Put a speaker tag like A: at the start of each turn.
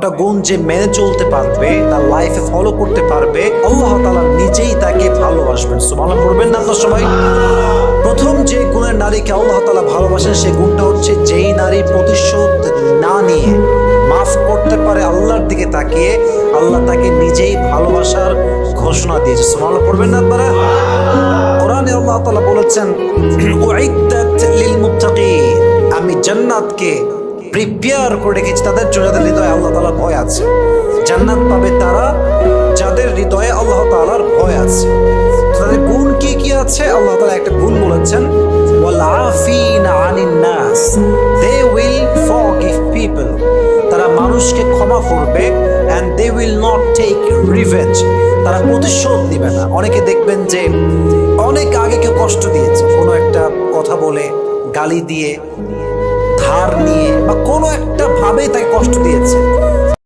A: 9টা গুণ যে মেনে চলতে পারবে, তার লাইফে ফলো করতে পারবে, আল্লাহ তাআলা নিজেই তাকে ভালোবাসবেন। সুবহানাল্লাহ পড়বেন না তো সবাই? প্রথম যে গুণের নারীকে আল্লাহ তাআলা ভালোবাসেন সেই গুণটা হচ্ছে, যেই নারী প্রতিশোধ না নিয়ে মাফ করতে পারে আল্লাহর দিকে তাকিয়ে, আল্লাহ তাকে নিজেই ভালোবাসার ঘোষণা দিয়েছে। সুবহানাল্লাহ পড়বেন না আপনারা? কোরআনে আল্লাহ তাআলা বলেছেন, উইদ্দাত লিল মুত্তাকিন, আমি জান্নাতকে প্রিপেয়ার করে রেখেছি তাদের জন্য যাদের হৃদয়ে আল্লাহ তাআলার ভয় আছে। জান্নাত পাবে তারা যাদের হৃদয়ে আল্লাহ তাআলার ভয় আছে। তাদের গুণ কি কি আছে? আল্লাহ তাআলা একটা গুণ বলেছেন, ওয়াল আফিনা আনিন নাস, দে উইল ফরগিভ পিপল, তারা মানুষকে ক্ষমা করবে, and they will not take revenge, তারা প্রতিশোধ নেবে না। অনেকে দেখবেন যে অনেক আগে কেউ কষ্ট দিয়েছে, কোনো একটা কথা বলে, গালি দিয়ে, ধার নিয়ে বা কোনো একটা ভাবে তাকে কষ্ট দিয়েছে,